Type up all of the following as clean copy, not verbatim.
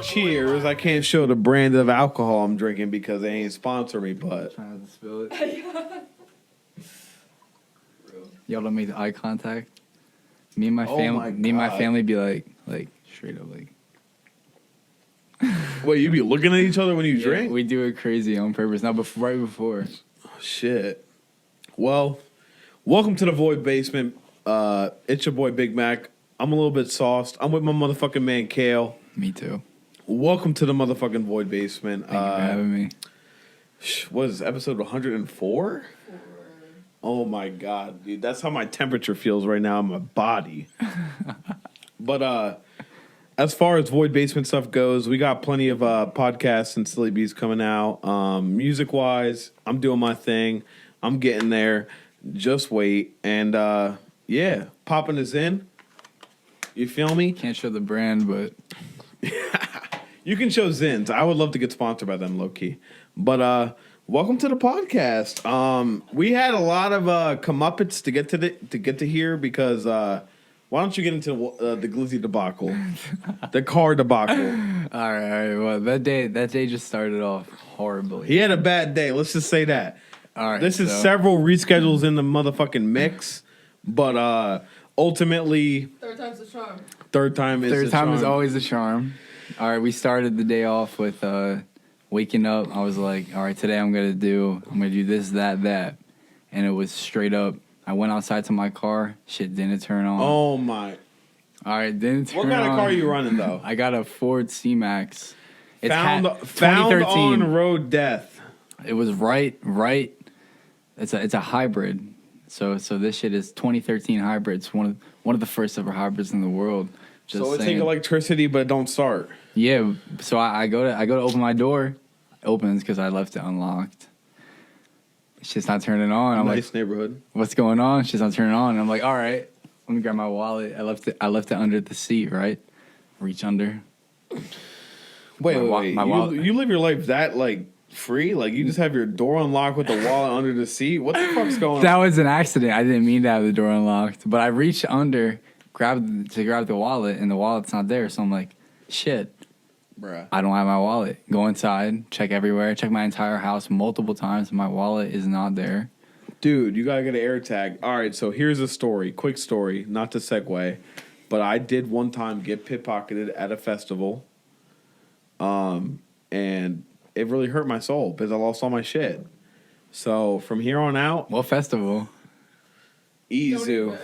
Cheers. I can't show the brand of alcohol I'm drinking because they ain't sponsor me, but. Trying to spill it. Y'all don't make the eye contact. Me and my family be like straight up like. Wait, you be looking at each other when you drink? We do it crazy on purpose. Now, right before. Oh, shit. Well, welcome to the Void Basement. It's your boy Big Mac. I'm a little bit sauced. I'm with my motherfucking man Kale. Me too. Welcome to the motherfucking Void Basement. Thank you for having me. What is this, episode 104? Oh my god, dude. That's how my temperature feels right now in my body. But as far as Void Basement stuff goes, we got plenty of podcasts and silly bees coming out. Music wise, I'm doing my thing. I'm getting there. Just wait. And yeah, popping this in. You feel me? Can't show the brand, but you can show Zins. I would love to get sponsored by them, low key. But welcome to the podcast. We had a lot of comeuppance to get to here because why don't you get into the glizzy debacle, the car debacle? All right. Well, that day just started off horribly. He had a bad day. Let's just say that. All right. This is several reschedules in the motherfucking mix, but ultimately, third time's the charm. Third time is always the charm. All right. We started the day off with waking up. I was like, all right, today I'm gonna do this, that, and it was straight up. I went outside to my car. Shit didn't turn on. Oh my! All right, didn't turn on. What kind of car are you running though? I got a Ford C-Max. It's found 2013. on road death. It was right. It's a hybrid. So this shit is 2013 hybrid. It's one of the first ever hybrids in the world. Just so it saying. takes electricity, but it don't start. Yeah. So I go to open my door. It opens because I left it unlocked. Shit's not turning on. I'm nice like, neighborhood. What's going on? Shit's not turning on. I'm like, all right, let me grab my wallet. I left it under the seat, right? Reach under. Wait. My wallet. You live your life that like free? Like you just have your door unlocked with the wallet under the seat? What the fuck's going on? That was an accident. I didn't mean to have the door unlocked, but I reached under, grab the wallet, and the wallet's not there. So I'm like, shit. Bruh. I don't have my wallet. Go inside, check everywhere, check my entire house multiple times. My wallet is not there. Dude, you gotta get an AirTag. All right, so here's a story. Quick story, not to segue, but I did one time get pickpocketed at a festival. And it really hurt my soul because I lost all my shit. So from here on out... What festival? Izu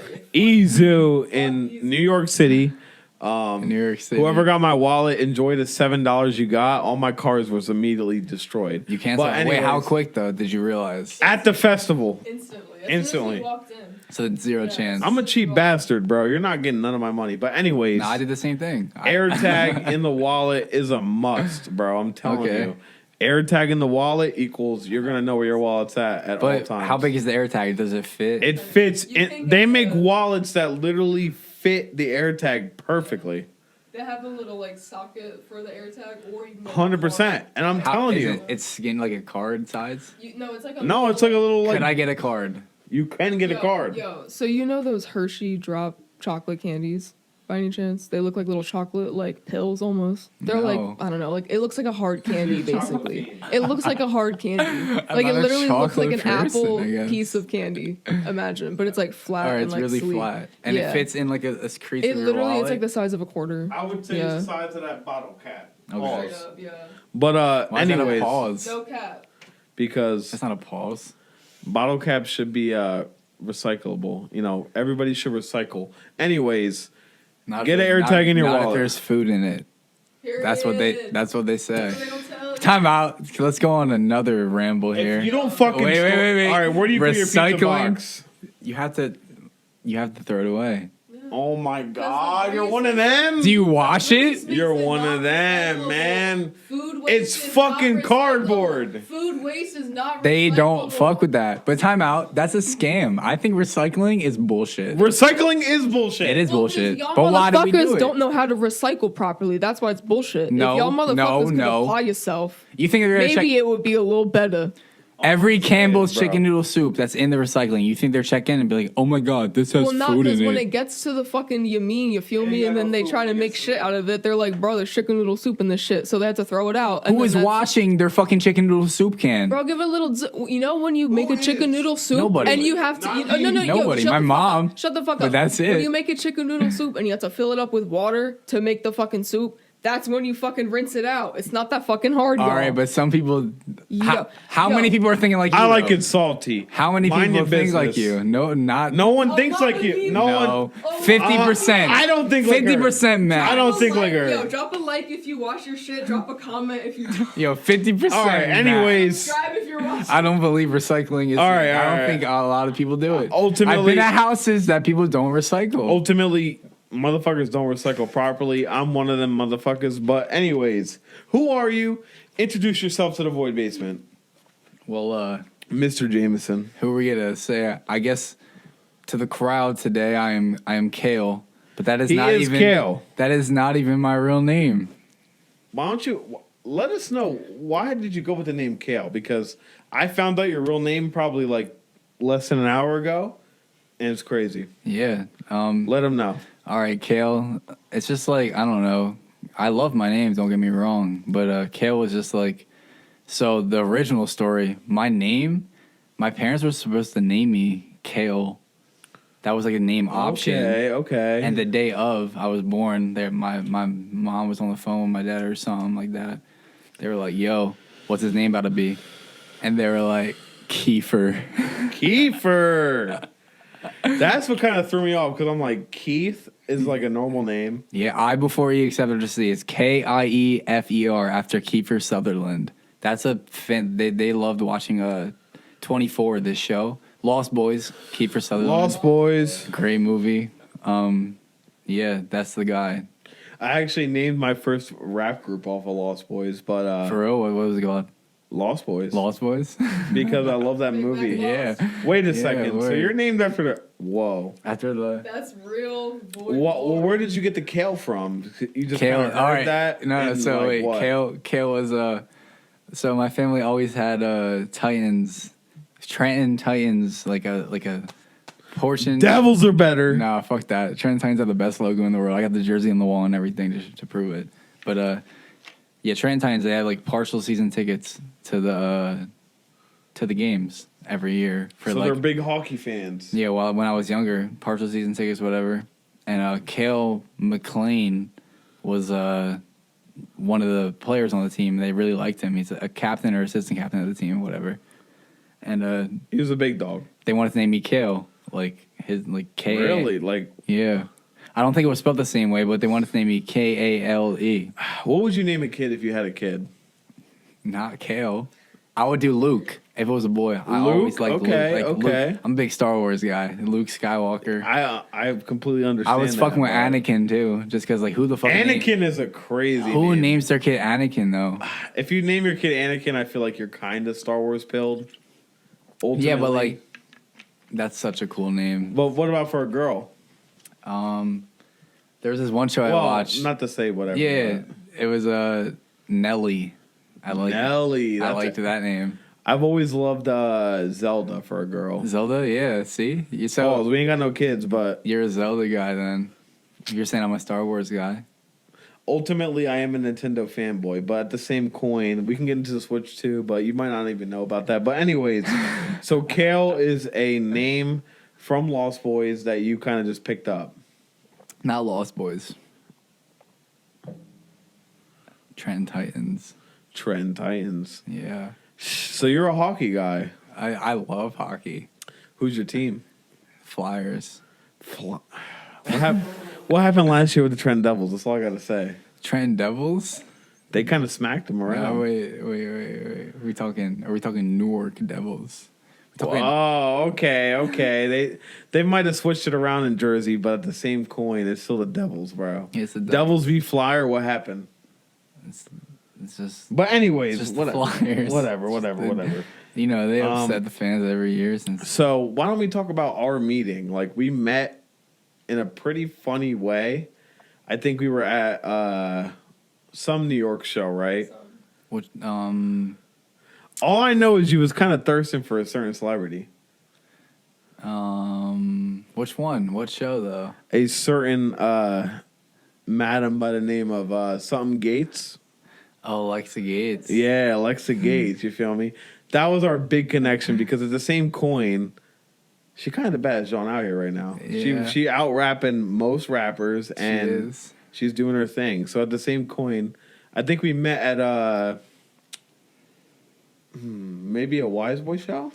in New York City. New York City. Whoever got my wallet, enjoy the $7 you got. All my cars was immediately destroyed. You can't say, wait, how quick though did you realize? At the festival. Instantly. As soon as you walked in. So zero chance. I'm a cheap bastard, bro. You're not getting none of my money. But anyways. No, I did the same thing. AirTag in the wallet is a must, bro. I'm telling you. AirTag in the wallet equals you're going to know where your wallet's at all times. How big is the AirTag? Does it fit? It fits. They make wallets that literally fit the AirTag perfectly. They have a little like socket for the AirTag, or you can 100%. And I'm telling you, it's getting like a card size. It's like a little like. Could I get a card? You can get a card. So you know those Hershey drop chocolate candies? By any chance, they look like little chocolate like pills almost. They're like, I don't know, like it looks like a hard candy basically. It looks like a hard candy. Like it literally looks like an apple piece of candy. Imagine, but it's like flat. All right, and it's really sweet. flat, and it fits in like a crease. It of your literally, wallet. it's like the size of a quarter. I would say it's the size of that bottle cap. Okay. But why anyways, is that a pause? No cap. Because that's not a pause. Bottle caps should be recyclable. You know, everybody should recycle. Anyways. Get an AirTag in your wallet. If there's food in it. That's what they say. Time out. Let's go on another ramble here. If you don't fucking wait. All right, where do you put your pizza box? You have to throw it away. Oh my God, you're one of them. Do you wash it? You're one of them, man. It's fucking cardboard. Food waste is not. They don't fuck with that. But time out. That's a scam. I think recycling is bullshit. Recycling is bullshit. It is bullshit. Y'all but why do we do it? don't know how to recycle properly. That's why it's bullshit. No, if y'all motherfuckers could no. apply yourself, You think they're gonna maybe it would be a little better. Every Campbell's bro. chicken noodle soup that's in the recycling, you think they're checking and be like, oh my God, this has Well, not food because in when it. it gets to the fucking you feel me, and then they try to make shit out of it. They're like, bro, there's chicken noodle soup in this shit, so they have to throw it out. And Who is washing their fucking chicken noodle soup can? Bro, give it a little. You know when you make a chicken noodle soup, Nobody. and you have to. No, Nobody. Yo, My mom. Shut the fuck up. But that's it. When you make a chicken noodle soup and you have to fill it up with water to make the fucking soup, that's when you fucking rinse it out. It's not that fucking hard, y'all. All right, but some people. How Yo. many people are thinking like you? I like though? it salty. How many Mind people your think like business. you? No, not. No one A thinks lot like of you. people. No No, one. 50%. I don't think like her. 50%, Matt. I don't think like her. Yo, drop a like if you wash your shit. Drop a comment if you. Yo, 50%. All right. Anyways, Subscribe if you're watching. I don't believe recycling is. All right, I all don't right. think a lot of people do it. Ultimately- I've been at houses that people don't recycle. ultimately, motherfuckers don't recycle properly. I'm one of them motherfuckers. But anyways, who are you? Introduce yourself to the Void Basement, Well, Mr. Jameson. who are we gonna say? I guess to the crowd today, I am Kale, but that is He not is even Kale. That is not even my real name. Why don't you let us know why did you go with the name Kale? Because I found out your real name probably like less than an hour ago, and it's crazy. Yeah. Let them know. All right, Kale. It's just like, I don't know. I love my name, don't get me wrong. But Kale was just like, so the original story, my name, my parents were supposed to name me Kale. That was like a name option. Okay. And the day of I was born, there my mom was on the phone with my dad or something like that. They were like, yo, what's his name about to be? And they were like, Kiefer. Kiefer. That's what kind of threw me off because I'm like, Keith is like a normal name. Yeah, I before E except for C. It's Kiefer after Kiefer Sutherland. That's a fan. They loved watching 24, this show. Lost Boys, Kiefer Sutherland. Lost Boys. Great movie. Yeah, that's the guy. I actually named my first rap group off of Lost Boys, but For real, what was it called? Lost Boys. Lost Boys? Because I love that movie. Yeah. Wait a Yeah, second. So word. you're named after the. Whoa. After the That's real. Well, where did you get the kale from? You just Kale. kinda heard All right. that. No, and so like, wait, what? Kale was so my family always had Titans, Trenton Titans, like a portion. Devils are better. Nah, fuck that. Trenton Titans have the best logo in the world. I got the jersey on the wall and everything to prove it. But yeah, Trenton Titans, they have like partial season tickets to the games every year for So like they're big hockey fans. yeah. Well, when I was younger, partial season tickets, whatever. And Kale McLean was one of the players on the team. They really liked him. He's a captain or assistant captain of the team, whatever. And He was a big dog. they wanted to name me Kale, like his like K. Really? Like, Yeah. I don't think it was spelled the same way, but they wanted to name me Kale. what would you name a kid if you had a kid? Not Kale. I would do Luke if it was a boy. I Luke? always liked Okay, Luke. Like, okay. Luke. I'm a big Star Wars guy. Luke Skywalker. I completely I understand. was fucking with but Anakin too, just because like who the fuck? Anakin is a crazy. Who name. names their kid Anakin though? If you name your kid Anakin, I feel like you're kind of Star Wars pilled. Ultimately. Yeah, but like, that's such a cool name. But what about for a girl? There was this one show I watched. Not to say whatever. Yeah, it was Nelly. I like Nelly. I liked that name. I've always loved Zelda for a girl. Zelda. Yeah, see, you Oh, we ain't got no kids, but you're a Zelda guy then. You're saying I'm a Star Wars guy. ultimately I am a Nintendo fanboy. But at the same coin, we can get into the Switch too, but you might not even know about that. But anyways, so Kale is a name from Lost Boys that you kind of just picked up. Not Lost Boys. Trenton Titans. Trenton Titans. Yeah. So you're a hockey guy. I love hockey. Who's your team? Flyers. What happened last year with the Trenton Devils? That's all I got to say. Trenton Devils? They kind of smacked them around. No, wait. Are we talking Newark Devils? We're talking, Oh, okay. They might have switched it around in Jersey, but at the same coin, it's still the Devils, bro. It's the Devils v Flyer. What happened? It's just, But anyways, it's just the Flyers. whatever. You know, they upset the fans every year since. So why don't we talk about our meeting? Like we met in a pretty funny way. I think we were at some New York show, right? Which, All I know is you was kind of thirsting for a certain celebrity. Which one? What show though? A certain madam by the name of something Gates. Oh, Alexa Gates. Yeah, Alexa Gates. You feel me? That was our big connection because it's the same coin. She kind of the baddest John out here right now. Yeah. She out rapping most rappers and is. she's doing her thing. So at the same coin, I think we met at maybe a Wise Boy show.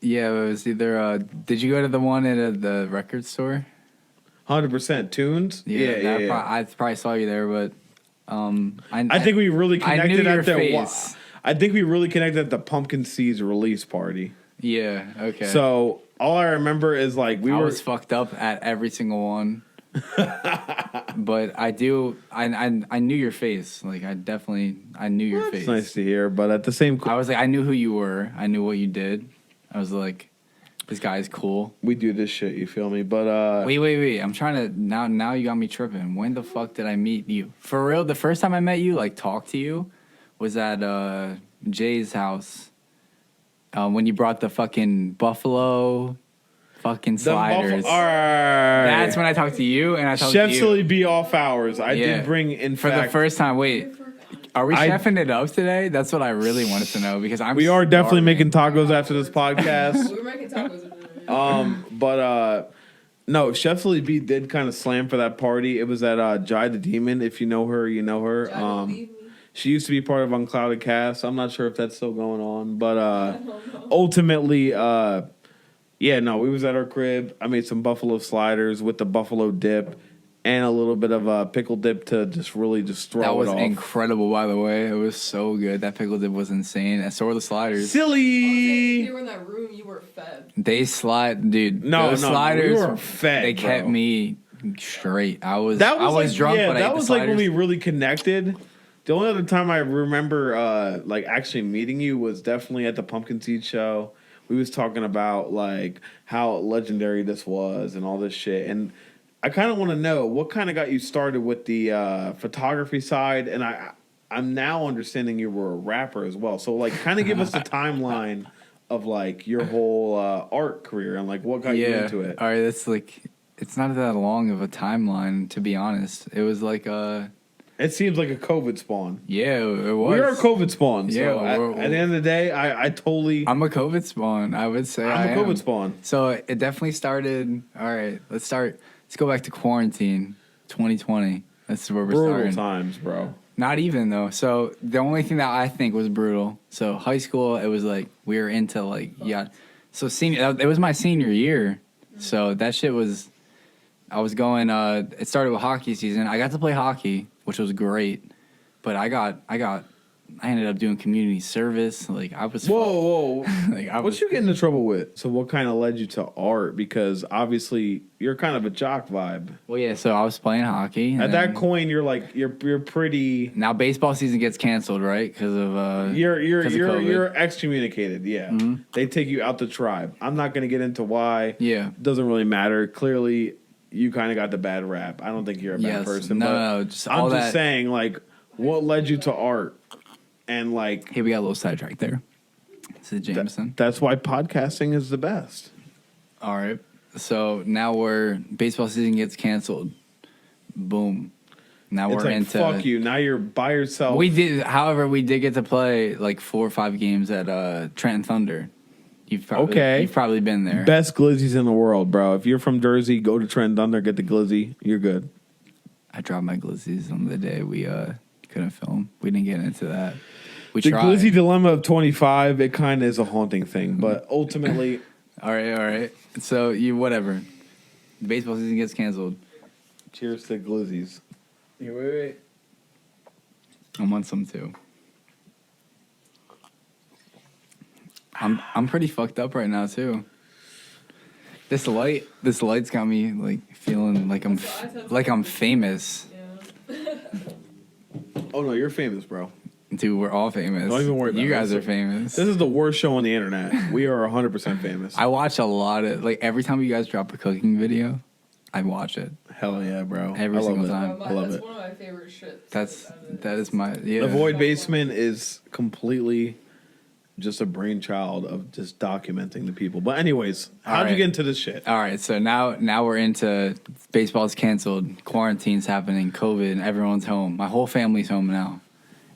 Yeah, it was either. Did you go to the one at the record store? 100% Tunes. Yeah. I probably saw you there, but I think we really connected your at the. face. I think we really connected at the Pumpkin Seeds release party. Yeah. Okay. So all I remember is like I was fucked up at every single one. But I knew your face. Like I knew your face. It's nice to hear, but at the same, I was like, I knew who you were. I knew what you did. I was like, this guy's cool. we do this shit. You feel me? But Wait. I'm trying to now. You got me tripping. When the fuck did I meet you? For real, the first time I met you, like talk to you, was at Jay's house. When you brought the fucking buffalo, fucking sliders. That's when I talked to you, and I talked Chef to you. Silly be off hours. I Yeah. did bring in For fact, the first time. Wait, are we chefing it up today? That's what I really wanted to know because we are definitely starving. making tacos after this podcast. We're making tacos. But no, Chef Silly B did kind of slam for that party. It was at Jai the Demon. If you know her, you know her. She used to be part of Unclouded Cast. I'm not sure if that's still going on, but ultimately, yeah, no, we was at our crib. I made some buffalo sliders with the buffalo dip and a little bit of pickle dip to just really just throw it off. That was incredible, by the way. It was so good. That pickle dip was insane. And so were the sliders. Silly. You were in that room. You were fed. They slide, dude. No, those sliders. we were fed. They bro. kept me straight. I was That was like, drunk, yeah, but I that ate was the like when sliders. we really connected. The only other time I remember like actually meeting you was definitely at the Pumpkin Seed show. We was talking about like how legendary this was and all this shit. And I kind of want to know what kind of got you started with the photography side. And I'm now understanding you were a rapper as well. So like kind of give us the timeline of like your whole art career and like what got you into it. All right, that's like it's not that long of a timeline, to be honest. It was like It seems like a COVID spawn. yeah, it was. We are a COVID spawn. So Yeah, at the end of the day, I totally. I'm a COVID spawn. I would say I'm a am. COVID spawn. So it definitely started. All right, let's go back to quarantine, 2020. That's where we're Brutal starting. times, bro. Not even though. So the only thing that I think was brutal. So high school, it was like we were into like So it was my senior year. So that shit was. I was going. It started with hockey season. I got to play hockey, which was great. But I ended up doing community service. Like I was. Whoa. Like What you get into trouble with? So what kind of led you to art? Because obviously you're kind of a jock vibe. Well, yeah. So I was playing hockey. At that coin, you're like you're pretty. Now baseball season gets canceled, right? Because of You're excommunicated. Yeah, Mm-hmm. they take you out the tribe. I'm not going to get into why. Yeah. Doesn't really matter. Clearly, you kind of got the bad rap. I don't think you're a bad person. No, but just all I'm that. just saying, like, what led you to art? And like, Hey, we got a little sidetrack there. This is Jameson. that's why podcasting is the best. All right. So now baseball season gets canceled. Boom. Now It's we're like, into. fuck you. Now you're by yourself. However, we did get to play like 4 or 5 games at Trenton Thunder. You've probably been there. Best glizzies in the world, bro. If you're from Jersey, go to Trent Thunder, get the glizzy. You're good. I dropped my glizzies on the day we couldn't film. We didn't get into that. We The tried. glizzy dilemma of 25, it kind of is a haunting thing, but ultimately, All right. So whatever. The baseball season gets canceled. cheers to glizzies. Here, wait. I want some too. I'm pretty fucked up right now too. This light's got me like feeling like I'm famous. Oh no, you're famous, bro. Dude, we're all famous. Don't even worry about it. You guys are famous. This is the worst show on the internet. We are 100% famous. I watch a lot of every time you guys drop a cooking video, I watch it. Hell yeah, bro. Every I love single it. time. I love That's it. one of my favorite shits. That is my The Void Basement is completely just a brainchild of just documenting the people. But anyways, how'd you right. get into this shit? All right, so now we're into baseball's canceled, quarantine's happening, COVID, everyone's home. My whole family's home now.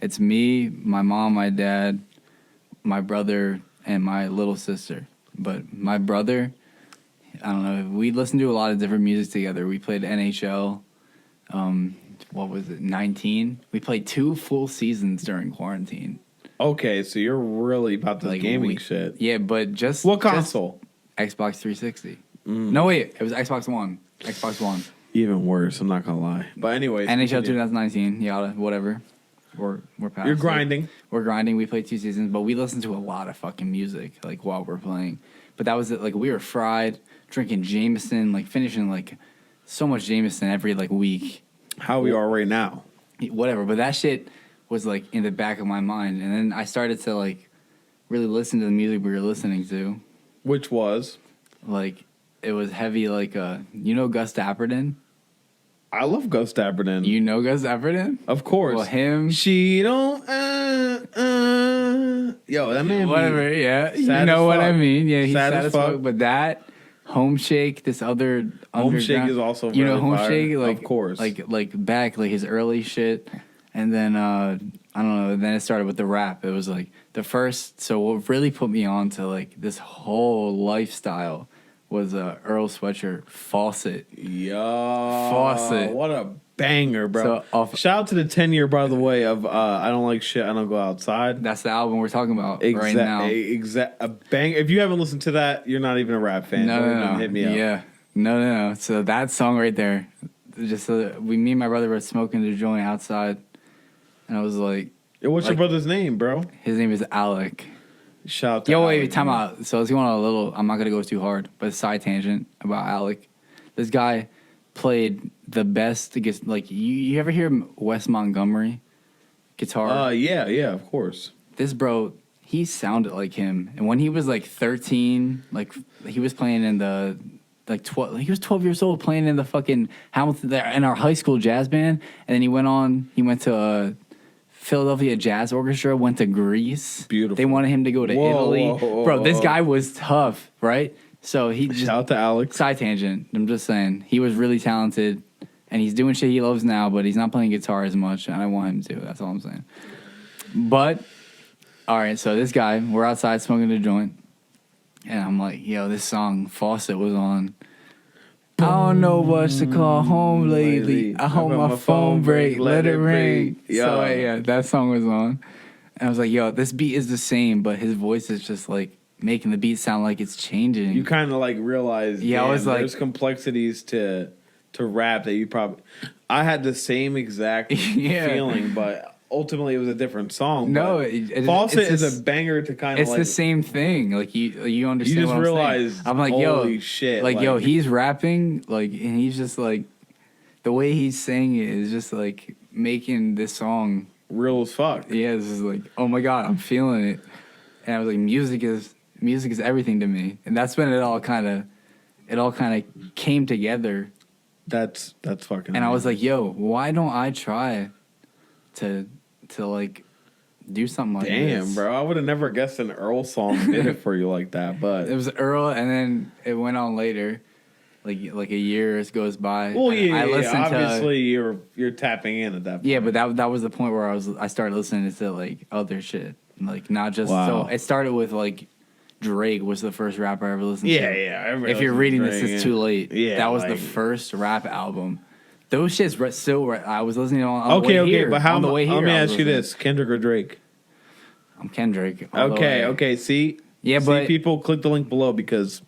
It's me, my mom, my dad, my brother, and my little sister. But my brother, I don't know, we listened to a lot of different music together. We played NHL, what was it, 19? We played 2 full seasons during quarantine. Okay, so you're really about the gaming shit. Yeah, but just... What console? Xbox 360. No, wait, it was Xbox One. Xbox One. Even worse, I'm not gonna lie. But anyways, NHL 2019, yada, whatever. We're past You're it. grinding. We're grinding. We played 2 seasons, but we listened to a lot of fucking music, like, while we're playing. But that was it. Like, we were fried, drinking Jameson, like, finishing, like, so much Jameson every, like, week. How we are right now. Whatever. But that shit was, like, in the back of my mind. And then I started to, like, really listen to the music we were listening to. Which was? Like, it was heavy, like, you know Gus Dapperton? I love Gus Dapperton. You know Gus Dapperton? Of course. Well, him. She don't. Yo, that man. Whatever, yeah. You know what I mean. Yeah, he's sad as fuck. But that, Home Shake, this other Home Shake is also you know really Home fire. Shake? Like, of course. Like back, like his early shit. And then, I don't know, then it started with the rap. It was like the first, so what really put me on to like this whole lifestyle was Earl Sweatshirt, Faucet. Yo. Faucet. What a banger, bro. So, shout out to the 10-year, by the way, of I Don't Like Shit, I Don't Go Outside. That's the album we're talking about right now. A bang. If you haven't listened to that, you're not even a rap fan. No. Hit me up. Yeah. No. So that song right there, just me and my brother were smoking the joint outside, and I was like, What's your brother's name, bro? his name is Alec. Shout out to Yo, Alec, wait, time man. out. So let's go on a little, I'm not going to go too hard, but a side tangent about Alec. This guy played the best, like, you ever hear Wes Montgomery guitar? Yeah, of course. This bro, he sounded like him. And when he was like 13, like, he was playing in the, like, 12, he was 12 years old playing in the fucking Hamilton, in our high school jazz band. And then he went to Philadelphia Jazz Orchestra, went to Greece. Beautiful. They wanted him to go to Italy. Bro, this guy was tough, right? So he just... Shout out to Alex. Side tangent. I'm just saying. He was really talented, and he's doing shit he loves now, but he's not playing guitar as much, and I want him to. That's all I'm saying. But, all right, so this guy, we're outside smoking a joint, and I'm like, yo, this song, Faucet, was on. I don't know what to call home lately. I hope my phone break, let it ring. So yeah, that song was on. And I was like, yo, this beat is the same, but his voice is just like making the beat sound like it's changing. You kind of like realize, I was like, there's complexities to rap that you probably. I had the same exact feeling, but ultimately it was a different song. No, Faucet is a banger to kind of. It's the same thing. Like you understand. You just what realize. I'm like, holy yo, shit! Like yo, he's rapping, like, and he's just like, the way he's saying it is just like making this song real as fuck. Yeah, this is like, oh my god, I'm feeling it. And I was like, music is everything to me, and that's when it all kind of came together. That's fucking. And I was like, yo, why don't I try to like do something like this? Damn, bro, I would have never guessed an Earl song did it for you like that. But it was Earl, and then it went on later, like a year goes by. Well, yeah, I listened obviously you're tapping in at that point. Yeah, but that was the point where I started listening to like other shit, like not just. Wow. So it started with like Drake was the first rapper I ever listened to. Yeah. If you're reading this, it's too late. Yeah, that was the first rap album. Those shits still. I was listening on the way here. But how? On the way here, let me ask you this: Kendrick or Drake? I'm Kendrick. Okay. See, but people click the link below because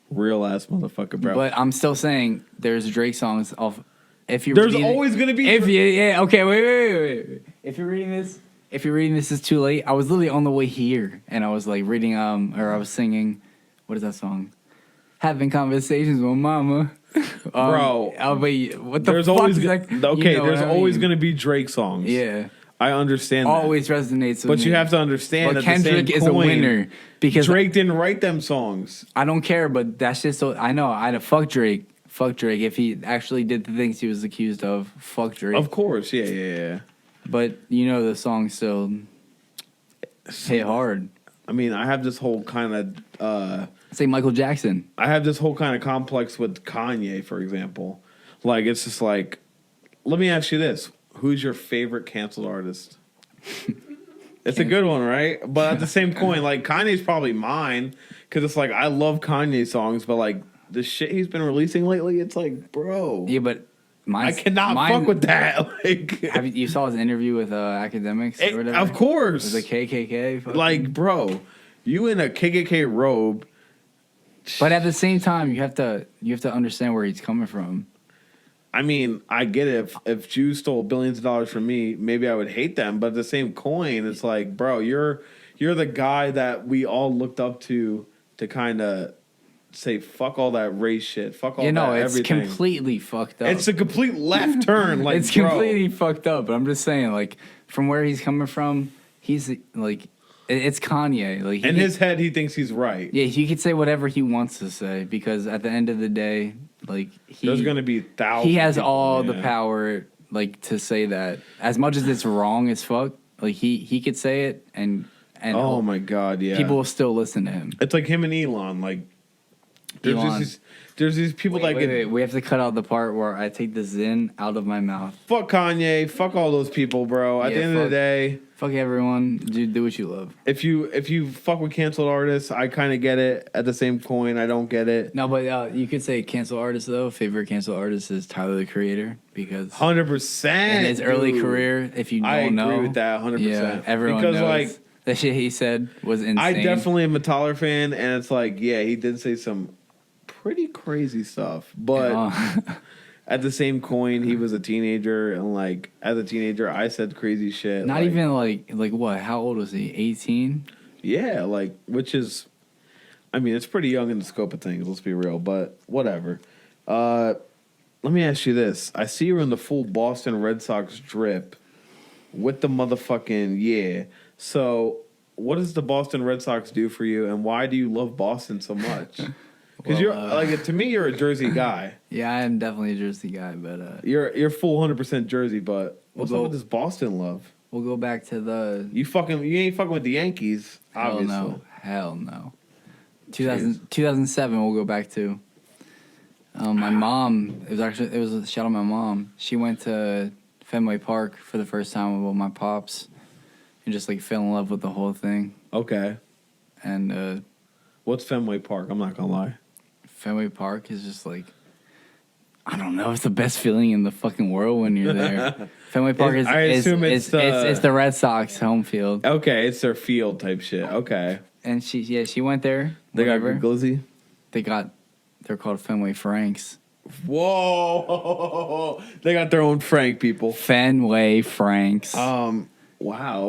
real ass motherfucker, bro. But I'm still saying there's Drake songs off. If you're there's always gonna be. Okay, wait. If you're reading this is too late. I was literally on the way here, and I was like reading or I was singing. What is that song? Having conversations with mama. Bro, what the there's fuck always is that? okay. There's always gonna be Drake songs. Yeah, I understand. Always that. resonates with but me. you have to understand that Kendrick the same is a winner because Drake didn't write them songs. I don't care, but that's just so I know. I'd fuck Drake. Fuck Drake if he actually did the things he was accused of. Fuck Drake. Of course, yeah. But you know the song still hit hard. I mean, I have this whole kind of Say Michael Jackson. I have this whole kind of complex with Kanye, for example. Like, it's just like, let me ask you this: who's your favorite canceled artist? It's a good one, right? But at the same coin, like Kanye's probably mine because it's like I love Kanye songs, but like the shit he's been releasing lately, it's like, bro, Yeah, but I cannot fuck with that. Like, you saw his interview with academics or whatever? of course, With the KKK. Fucking. like, bro, you in a KKK robe. But at the same time, you have to understand where he's coming from. I mean, I get it. If Jews stole billions of dollars from me, maybe I would hate them. But at the same coin, it's like, bro, you're the guy that we all looked up to kind of say fuck all that race shit, fuck all that it's everything. completely fucked up. It's a complete left turn. Like, it's bro. completely fucked up. But I'm just saying, like, from where he's coming from, he's like, it's Kanye. Like, in his head, he thinks he's right. Yeah, he could say whatever he wants to say because at the end of the day, like, there's going to be thousands. He has people, all the power, like, to say that. As much as it's wrong as fuck, like, he could say it and oh my god, yeah, people will still listen to him. It's like him and Elon. Like, there's these people that get. Wait, we have to cut out the part where I take the Zin out of my mouth. Fuck Kanye. Fuck all those people, bro. At the end of the day, fuck everyone. Do what you love. If you fuck with canceled artists, I kind of get it. At the same coin, I don't get it. No, but you could say cancel artist though. Favorite cancel artist is Tyler the Creator because 100% in his early career. If you don't know, I agree with that 100%. Yeah, everyone because knows. Like that shit he said was insane. I definitely am a Tyler fan, and it's like, yeah, he did say some pretty crazy stuff, but at the same coin, he was a teenager, and like as a teenager, I said crazy shit. Not even like what? How old was he? 18? Yeah, like, which is, I mean, it's pretty young in the scope of things. Let's be real, but whatever. Let me ask you this: I see you're in the full Boston Red Sox drip with the motherfucking yeah. So, what does the Boston Red Sox do for you, and why do you love Boston so much? Because you're like, to me, you're a Jersey guy. Yeah, I am definitely a Jersey guy, but you're full 100% Jersey. But what's up with this Boston love? We'll go back to the you ain't fucking with the Yankees, obviously. Hell no. 2007. We'll go back to. My mom. It was a shout out my mom. She went to Fenway Park for the first time with my pops, and just like fell in love with the whole thing. Okay. And what's Fenway Park? I'm not gonna lie. Fenway Park is just like, I don't know. It's the best feeling in the fucking world when you're there. Fenway Park is it's the Red Sox home field. Okay, it's their field type shit. Okay. And she went there. They got good glizzy? They're called Fenway Franks. Whoa. They got their own Frank, people. Fenway Franks. Wow,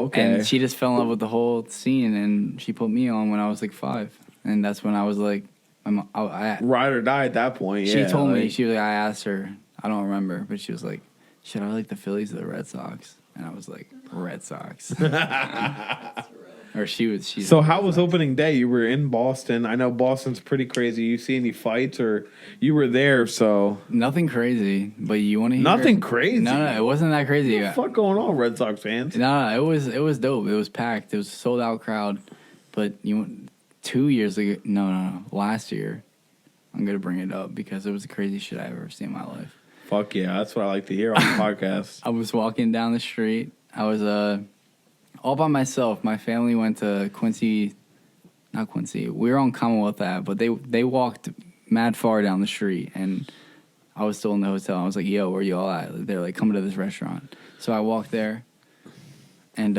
okay. And she just fell in love with the whole scene, and she put me on when I was like 5. And that's when I was like, ride or die at that point. She told me, she was like, I asked her, I don't remember, but she was like, should I like the Phillies or the Red Sox? And I was like, Red Sox. Or she's so how was opening day? You were in Boston. I know Boston's pretty crazy. You see any fights, or you were there? So nothing crazy. But you want to hear nothing crazy? No, it wasn't that crazy. What the fuck going on, Red Sox fans? No, it was dope. It was packed. It was a sold out crowd. But 2 years ago, no, last year, I'm gonna bring it up because it was the craziest shit I ever seen in my life. Fuck yeah, that's what I like to hear on the podcast. I was walking down the street. I was all by myself. My family went to not Quincy. We were on Commonwealth Ave, but they walked mad far down the street, and I was still in the hotel. I was like, "Yo, where you all at?" They're like, "Coming to this restaurant." So I walked there, and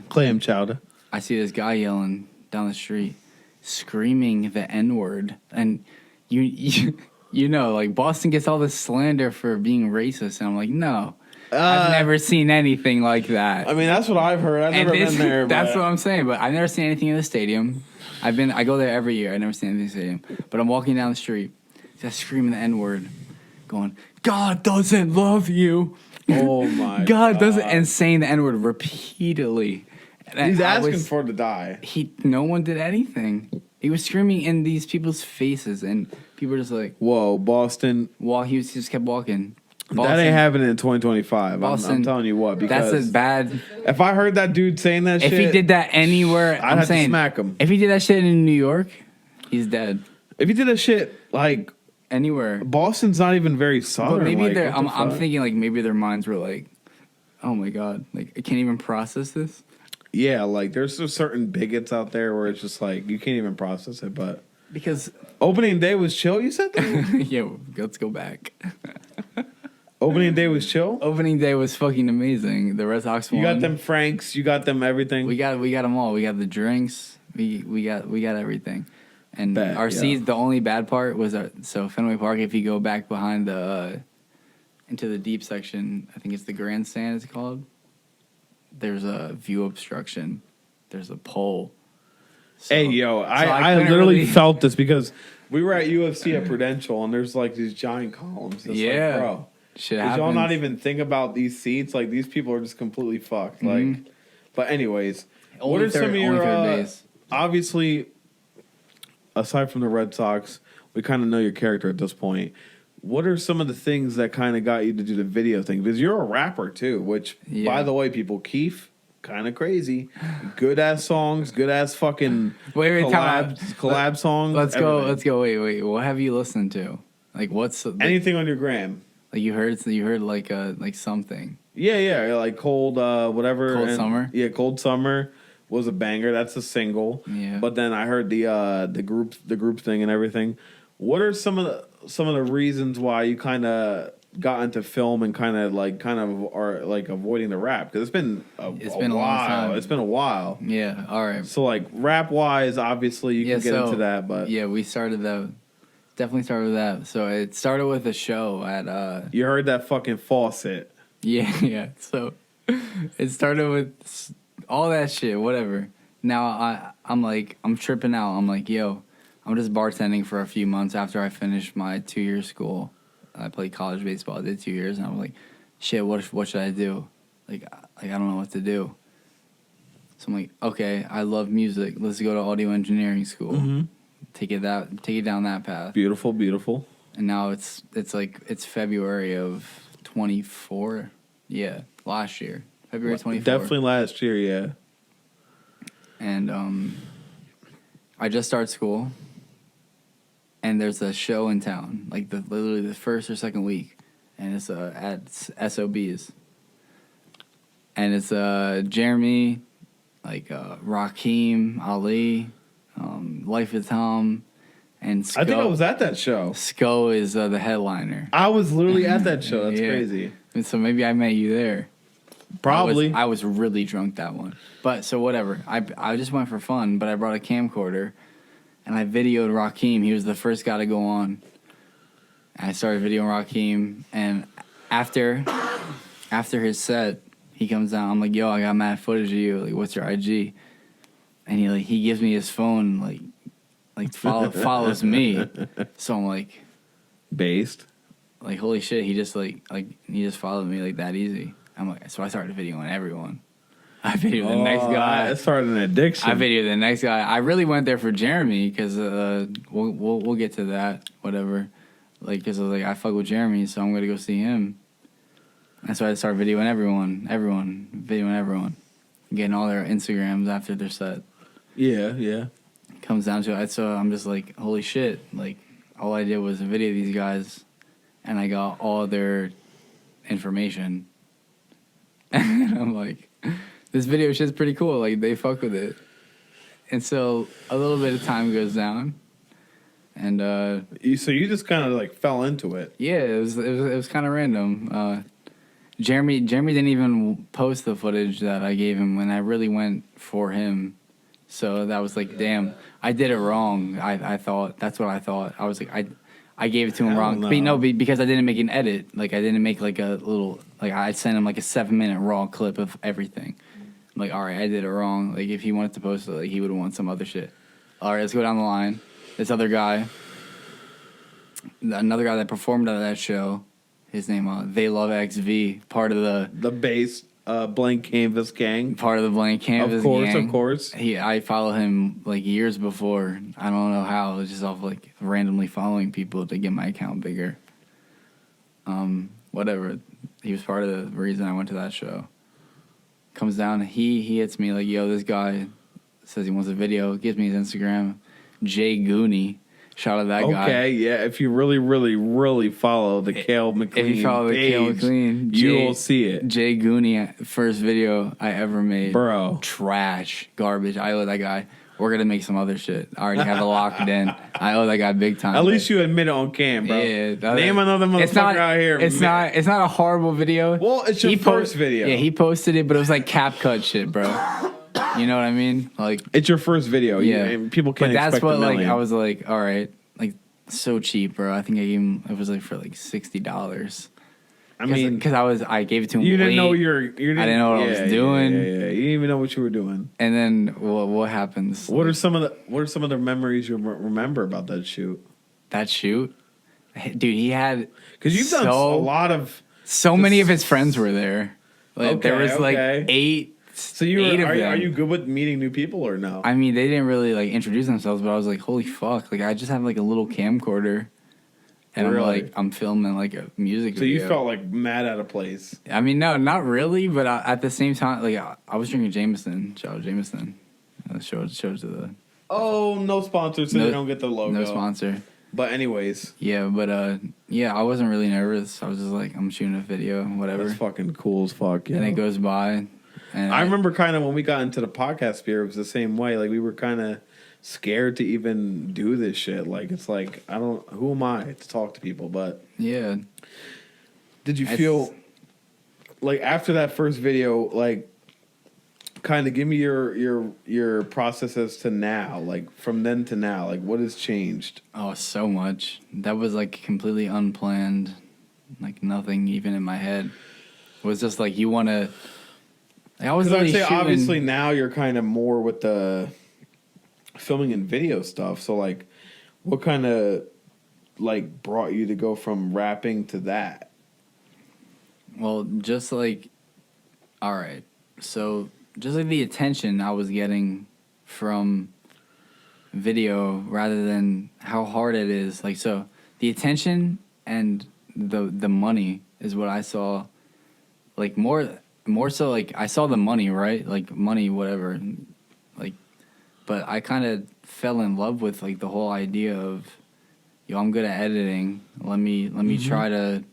clam chowder. I see this guy yelling down the street, screaming the N-word, and you know, like Boston gets all this slander for being racist, and I'm like, no. I've never seen anything like that. I mean, that's what I've heard. I've never been there. That's what I'm saying. But I've never seen anything in the stadium. I go there every year. I've never seen anything in the stadium. But I'm walking down the street, just screaming the N-word, going, God doesn't love you. Oh, my God doesn't, and saying the N-word repeatedly. And he's asking for it to die. No one did anything. He was screaming in these people's faces, and people were just like, whoa, Boston. While he just kept walking. That ain't happening in 2025. I'm telling you what, because that's a bad. If I heard that dude saying that shit, If he did that anywhere, I'd have to smack him. If he did that shit in New York, he's dead. If he did that shit like anywhere, Boston's not even very southern. But maybe like, I'm thinking like maybe their minds were like, oh my god, like I can't even process this. Yeah, like there's certain bigots out there where it's just like you can't even process it. But because opening day was chill, you said that? Yeah, let's go back. Opening day was chill. Opening day was fucking amazing. The Red Sox won. You got them Franks. You got them everything. We got them all. We got the drinks. We got everything. And our seats. The only bad part was so Fenway Park. If you go back behind the into the deep section, I think it's the grandstand. It's called. There's a view obstruction. There's a pole. So, hey yo, I literally felt this because we were at UFC at Prudential and there's like these giant columns. It's yeah, like, bro. Shit Did y'all not even think about these seats? Like these people are just completely fucked. Like, but anyways, what are some of your obviously, aside from the Red Sox, we kind of know your character at this point. What are some of the things that kind of got you to do the video thing? Because you're a rapper too, which by the way, people, Keith, kind of crazy, good ass songs, good ass fucking collab songs. Let's go. Wait. What have you listened to? Like what's anything on your gram? Like you heard like something. Yeah, like Cold Summer. Yeah, Cold Summer was a banger. That's a single. Yeah. But then I heard the group thing and everything. What are some of the reasons why you kind of got into film and kind of are like avoiding the rap? Because it's been a long while. It's been a while. Yeah. All right. So like rap wise, obviously you can get into that, but yeah, we started that. Definitely started with that. So it started with a show at you heard that fucking faucet. Yeah. So it started with all that shit, whatever. Now I'm tripping out. I'm like, yo, I'm just bartending for a few months after I finished my 2-year school. I played college baseball. I did 2 years, and I'm like, shit, what should I do? Like I don't know what to do. So I'm like, okay, I love music. Let's go to audio engineering school. Mm-hmm. Take it down that path. Beautiful. And now it's February of 24. Yeah, last year. February 24. Definitely last year, yeah. And I just started school. And there's a show in town, like literally the first or second week, and it's at SOBs. And it's Jeremy, like Raheem, Ali, Life with Tom, and Sko. I think I was at that show. Sko is the headliner. I was literally at that show. That's crazy. And so maybe I met you there. Probably. I was really drunk that one. But so whatever. I just went for fun, but I brought a camcorder. And I videoed Raheem. He was the first guy to go on. And I started videoing Raheem. And after his set, he comes down. I'm like, yo, I got mad footage of you. Like, what's your IG? And he gives me his phone, follows me. So I'm like, based. Like, holy shit, he just followed me like that easy. I'm like, so I started videoing everyone. I videoed the next guy. It started an addiction. I videoed the next guy. I really went there for Jeremy because we'll get to that, whatever. Like, because I was like, I fuck with Jeremy, so I'm gonna go see him. And so I started videoing everyone, getting all their Instagrams after their set. Yeah. Comes down to it, so I'm just like, holy shit! Like, all I did was video these guys, and I got all their information. And I'm like, this video shit's pretty cool. Like, they fuck with it. And so a little bit of time goes down. And so you just kind of like fell into it. Yeah, it was kind of random. Jeremy didn't even post the footage that I gave him when I really went for him. So that was like, damn, I did it wrong. I thought that's what I thought. I was like, I gave it to him wrong. Because I didn't make an edit. Like, I didn't make like a little, like, I sent him like a 7-minute raw clip of everything. I'm like, all right, I did it wrong. Like, if he wanted to post it, like, he would want some other shit. All right, let's go down the line. This other guy, another guy that performed at that show, his name, They Love XV, part of the bass Blank Canvas gang. Part of the Blank Canvas gang. Of course. I follow him like years before. I don't know how. It's just off like randomly following people to get my account bigger. whatever. He was part of the reason I went to that show. Comes down, he hits me like, yo, this guy says he wants a video, gives me his Instagram. Jay Gooney. Shout out that guy. Okay, yeah. If you really, really, really follow the Kale McLean If you follow the Kale page, McLean, you will see it. Jay Gooney, first video I ever made. Bro. Trash. Garbage. I owe that guy. We're going to make some other shit. I already have it locked in. I owe that guy big time. At least you admit it on cam, bro. Yeah, Name another motherfucker out here. It's not a horrible video. Well, it's your first video. Yeah, he posted it, but it was like cap cut shit, bro. You know what I mean? Like, it's your first video. Yeah. And people can't but that's expect what, a million. like, I was like, all right. Like, so cheap, bro. I think I gave him, it was like for like $60. I mean, because I gave it to him. You didn't late. know you didn't, I didn't know what I was doing. Yeah. You didn't even know what you were doing. And then what happens? What are some of the memories you remember about that shoot? That shoot, dude. He had Because you've done a lot of. So many of his friends were there. Like, there was like eight. So are you good with meeting new people or no? I mean, they didn't really like introduce themselves, but I was like, holy fuck! Like, I just have like a little camcorder, and Really? I'm filming like a music. So video. you felt like mad out of place. I mean, no, not really, but at the same time, like I was drinking Jameson. Shout out Jameson. Show to the. Oh, no sponsor, so you don't get the logo. No sponsor. But anyways. Yeah, but yeah, I wasn't really nervous. I was just like, I'm shooting a video, whatever. That's fucking cool as fuck. Yeah. And it goes by. And I remember kind of when we got into the podcast sphere, it was the same way. Like, we were kind of scared to even do this shit. Like, it's like, who am I to talk to people? But yeah. did you feel like after that first video, like, kind of give me your process as to now, like from then to now, like what has changed? Oh, so much. That was like completely unplanned, like nothing even in my head. It was just like, you want to. I was Because really I'd say shooting, obviously now you're kind of more with the filming and video stuff. So like, what kind of like brought you to go from rapping to that? Well, just like, all right, so just like the attention I was getting from video rather than how hard it is. Like, so the attention and the money is what I saw. Like more so, like I saw the money, right? Like money, whatever. Like, but I kind of fell in love with like the whole idea of, yo, I'm good at editing. Let me try to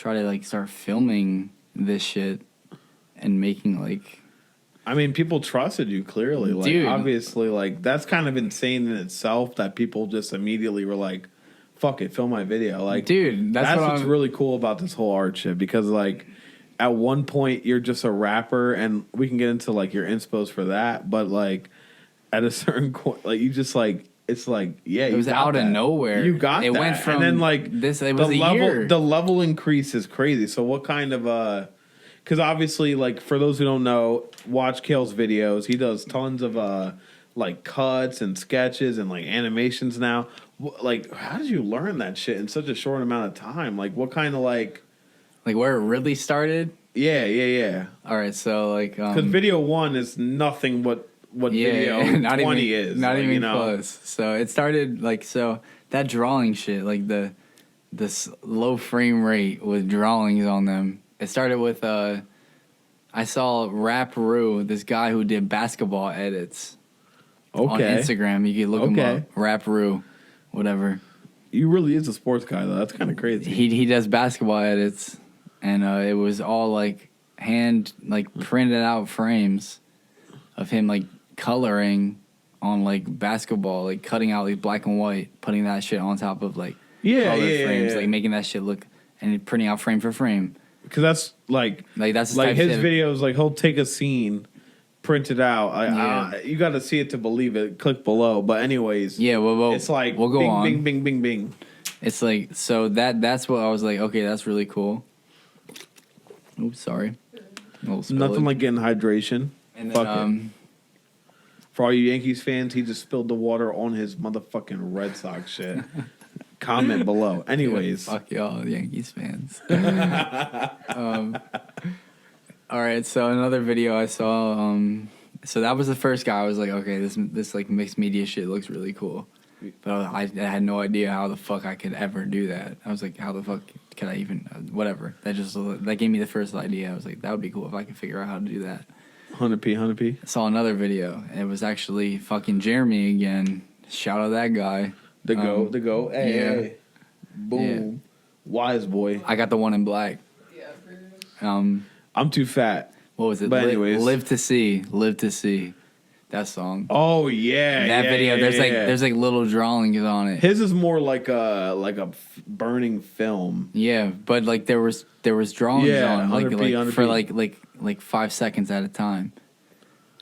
like start filming this shit and making like. I mean, people trusted you clearly. Like, Dude. obviously, like that's kind of insane in itself that people just immediately were like, "Fuck it, film my video." Like, dude, that's what's really cool about this whole art shit, because like at one point you're just a rapper, and we can get into like your inspos for that, but like at a certain point, like you just like. It's like, yeah, it was out of nowhere. You got it that. went from and then like this. It was the a level, year. The level increase is crazy. So what kind of because obviously, like for those who don't know, watch Kale's videos. He does tons of like cuts and sketches and like animations now. Like, how did you learn that shit in such a short amount of time? Like, what kind of like where it really started? Yeah. All right, so like because video 1 is nothing what video 20 is. Not like, even you know? close. So it started like, so that drawing shit, like the low frame rate with drawings on them. It started with I saw Rap-Roo, this guy who did basketball edits on Instagram. You can look him up. Rap-Roo, whatever. He really is a sports guy though. That's kind of crazy. He does basketball edits, and it was all like hand like printed out frames of him like coloring on like basketball, like cutting out like black and white, putting that shit on top of like colored frames, like making that shit look and printing out frame for frame. Because that's like that's like his videos. Like he'll take a scene, print it out. You got to see it to believe it. Click below. But anyways, it's like we'll go bing, on. Bing, bing, bing, bing. It's like so that's what I was like. Okay, that's really cool. Oops, sorry. Nothing like getting hydration. And Fuck then, it. For all you Yankees fans, he just spilled the water on his motherfucking Red Sox shit. Comment below. Anyways. Fuck y'all, Yankees fans. All right, so another video I saw. So that was the first guy. I was like, okay, this like mixed media shit looks really cool. But I had no idea how the fuck I could ever do that. I was like, how the fuck could I even whatever? That gave me the first idea. I was like, that would be cool if I could figure out how to do that. 100p. I saw another video, and it was actually fucking Jeremy again. Shout out that guy. The go. Hey, yeah. hey. Boom. Yeah. Wise boy. I got the one in black. Yeah. I'm too fat. What was it? But anyways. Live to see. That song. Oh yeah. That video. Yeah, there's like little drawings on it. His is more like a burning film. Yeah, but like there was drawings on like 100p. for like 5 seconds at a time.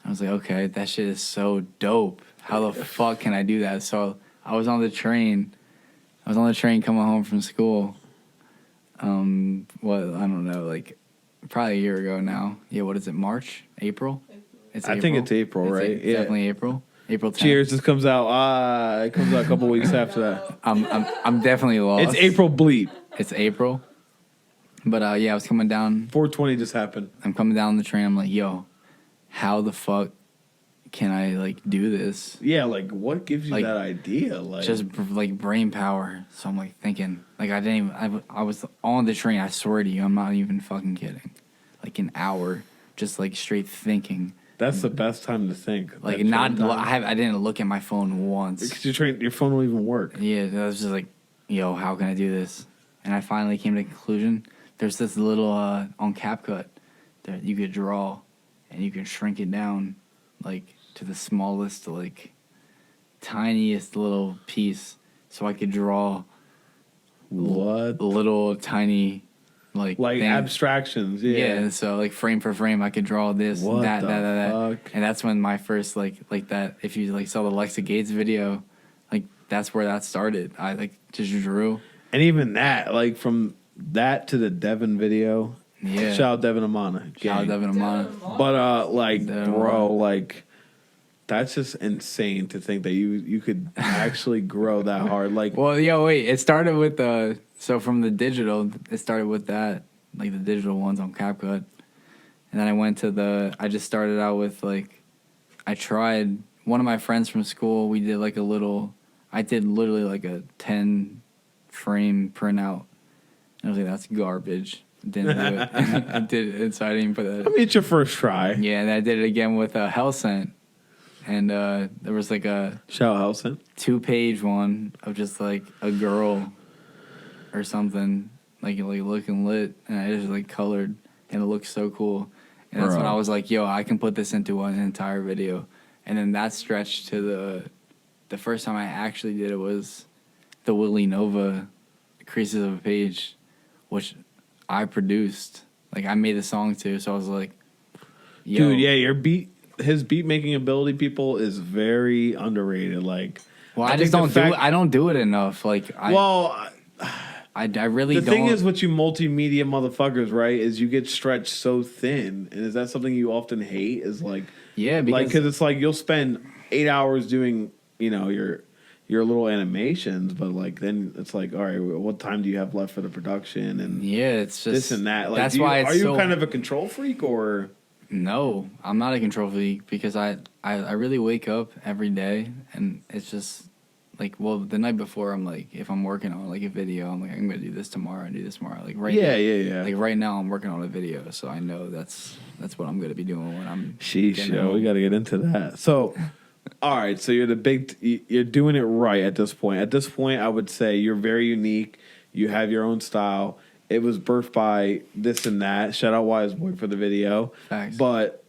I was like, okay, that shit is so dope. How the fuck can I do that? So I was on the train coming home from school. I don't know, like probably a year ago now. Yeah, what is it? March? April? I think it's April, right? It's definitely April. April 10th. Cheers! This comes out. It comes out a couple weeks after that. I'm definitely lost. It's April bleep. It's April. But yeah, I was coming down. 420 just happened. I'm coming down the train. I'm like, yo, how the fuck can I like do this? Yeah, like what gives you Like, that idea? Like Just like brain power. So I'm like thinking, like I was on the train. I swear to you, I'm not even fucking kidding. Like an hour, just like straight thinking. that's the best time to think. Like That not, train time. I didn't look at my phone once. Because your phone won't even work. Yeah, I was just like, yo, how can I do this? And I finally came to a conclusion. There's this little on CapCut that you could draw, and you can shrink it down, like to the smallest, like tiniest little piece, so I could draw What? little tiny like things. Abstractions. Yeah. Yeah, so like frame for frame, I could draw this, What that, the that, fuck? and that's when my first like that. If you like saw the Lexa Gates video, like that's where that started. I like just drew. And even that, like from that to the Devin video. Yeah. Shout out Devin Amana. Shout out Devin Amana. But like, Devin bro, Amana. like that's just insane to think that you could actually grow that hard. Like, Well, yo, wait. It started with so from the digital. It started with that, like the digital ones on CapCut, and then I went to I just started out with like, I tried. One of my friends from school. We did like a little. I did literally like a 10 frame printout. And I was like, that's garbage. Didn't do it. I did it, so I didn't put that. I mean, it's your first try. Yeah, and I did it again with a Hellscent. And there was like a Shout out Helson. 2-page one of just like a girl or something, like looking lit, and I just like colored, and it looked so cool. And that's when I was like, yo, I can put this into an entire video. And then that stretched to the first time I actually did it was the Willie Nova Creases of a Page, which I produced. Like I made the song too, so I was like, yo. Dude, yeah, his beat making ability, people, is very underrated. Like, Well, I just don't do it. I don't do it enough. Like, I really don't. The thing is with you multimedia motherfuckers, right, is you get stretched so thin. And is that something you often hate? Is like, yeah, because it's like you'll spend 8 hours doing, your little animations, but like then it's like, all right, what time do you have left for the production? And yeah, it's just this and that. Like, that's why are you kind of a control freak or? No, I'm not a control freak because I really wake up every day and it's just like, well, the night before I'm like, if I'm working on like a video, I'm like, I'm gonna do this tomorrow and do this tomorrow. Like right now, yeah. Like right now I'm working on a video, so I know that's what I'm gonna be doing when I'm. Sheesh, yo, we got to get into that. So, all right, so you're doing it right at this point. At this point, I would say you're very unique. You have your own style. It was birthed by this and that. Shout out Wise Boy for the video. Thanks. But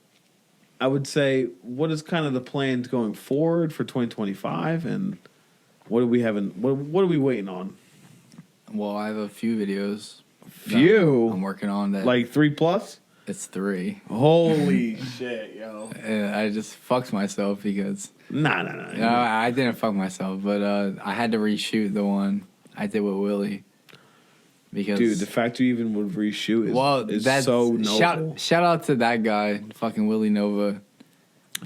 I would say, what is kind of the plans going forward for 2025, and what are we having? What are we waiting on? Well, I have a few videos. Few. I'm working on that. Like 3+? It's 3. Holy shit, yo! And I just fucked myself because. Nah. No, I didn't fuck myself, but I had to reshoot the one I did with Willie. Because, dude, the fact you even would reshoot is so noble. Shout out to that guy, fucking Willie Nova.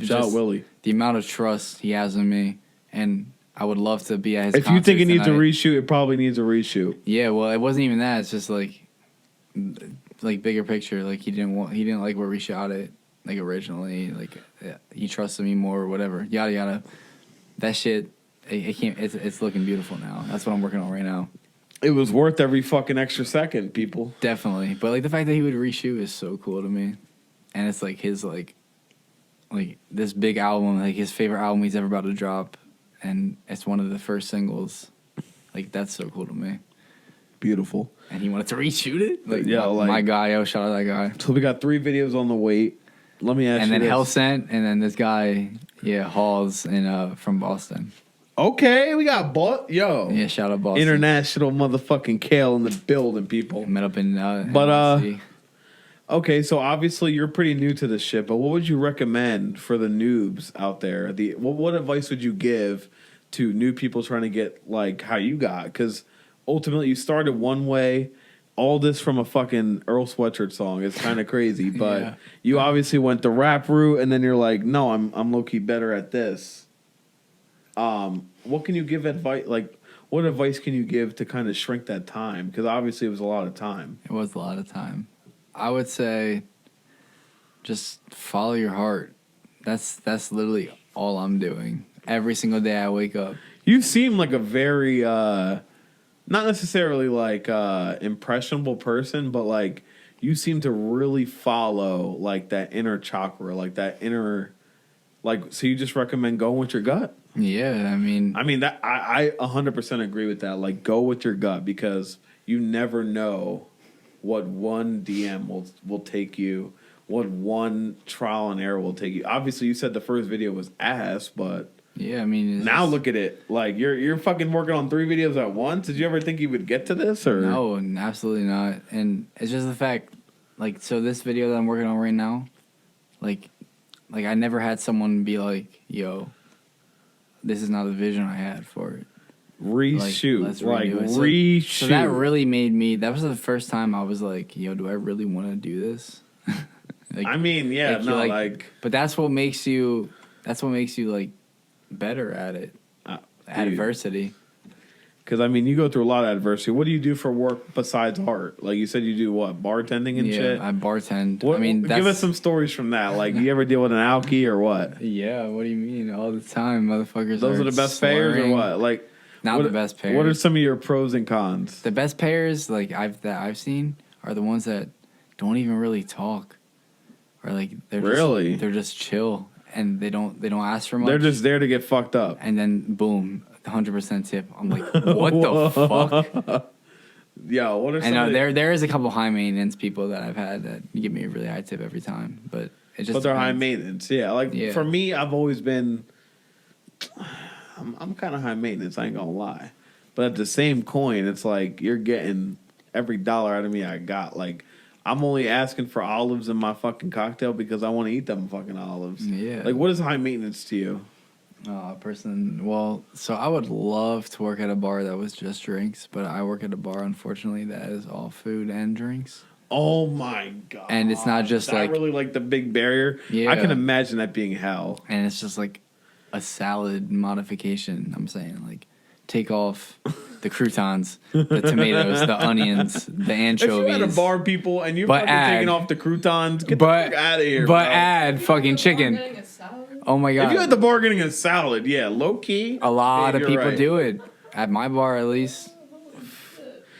Shout out Willie. The amount of trust he has in me, and I would love to be at his. If you think it needs a tonight. reshoot, it probably needs a reshoot. Yeah, well, it wasn't even that. It's just like bigger picture. Like he didn't like where we shot it, like originally. Like he trusted me more or whatever. Yada yada. That shit. It can't. It's looking beautiful now. That's what I'm working on right now. It was worth every fucking extra second, people. Definitely. But like the fact that he would reshoot is so cool to me. And it's like his like this big album, like his favorite album he's ever about to drop, and it's one of the first singles. Like that's so cool to me. Beautiful. And he wanted to reshoot it? Like, yeah, my guy, shout out that guy. So we got 3 videos on the wait. Let me ask you And then this. Hell Sent, and then this guy, Halls from Boston. Okay, we got yo. Yeah, shout out Boston. International motherfucking Kale in the building, people. Met up in NYC. Okay, so obviously you're pretty new to this shit, but what would you recommend for the noobs out there? What advice would you give to new people trying to get like how you got? Because ultimately you started one way. All this from a fucking Earl Sweatshirt song. It's kind of crazy, but you obviously went the rap route, and then you're like, no, I'm low key better at this. What can you give advice? Like, what advice can you give to kind of shrink that time? Because obviously it was a lot of time. It was a lot of time. I would say, just follow your heart. That's literally all I'm doing. Every single day I wake up. You seem like a very not necessarily like impressionable person, but like you seem to really follow like that inner chakra, like that inner, like, so you just recommend going with your gut. Yeah, I mean that I 100% agree with that. Like, go with your gut, because you never know what one DM will take you, what one trial and error will take you. Obviously, you said the first video was ass, but yeah, I mean now look at it. Like, you're fucking working on 3 videos at once. Did you ever think you would get to this? Or no, absolutely not. And it's just the fact, like, so this video that I'm working on right now, like I never had someone be like, yo, this is not the vision I had for it. Reshoot. Reshoot. So that really made me, that was the first time I was like, yo, do I really want to do this? I mean, yeah, but that's what makes you like better at it. Adversity. Because, I mean, you go through a lot of adversity. What do you do for work besides art? Like, you said you do, what, bartending and shit? Yeah, I bartend. Give us some stories from that. Like, you ever deal with an alky or what? Yeah, what do you mean? All the time, motherfuckers. Those are the best payers or what? Like, not the best payers. What are some of your pros and cons? The best payers, like, I've seen are the ones that don't even really talk. Or, like, they're just chill. And they don't ask for much. They're just there to get fucked up. And then, boom, 100% tip. I'm like, what the fuck? Yeah, what are some? And there is a couple high maintenance people that I've had that give me a really high tip every time, but it just. But they're high maintenance, yeah. Like for me, I've always been. I'm kind of high maintenance. I ain't gonna lie, but at the same coin, it's like you're getting every dollar out of me I got. Like, I'm only asking for olives in my fucking cocktail because I want to eat them fucking olives. Yeah. Like, what is high maintenance to you? Well, so I would love to work at a bar that was just drinks, but I work at a bar, unfortunately, that is all food and drinks. Oh my god! And it's not just like really like the big barrier. Yeah, I can imagine that being hell. And it's just like a salad modification. I'm saying, like, take off the croutons, the tomatoes, the onions, the anchovies. If you're at a bar, people, and you're fucking taking off the croutons, get the fuck out of here. But add fucking chicken. Oh my god! If you're at the bar getting a salad, yeah, low key. A lot of people do it at my bar, at least.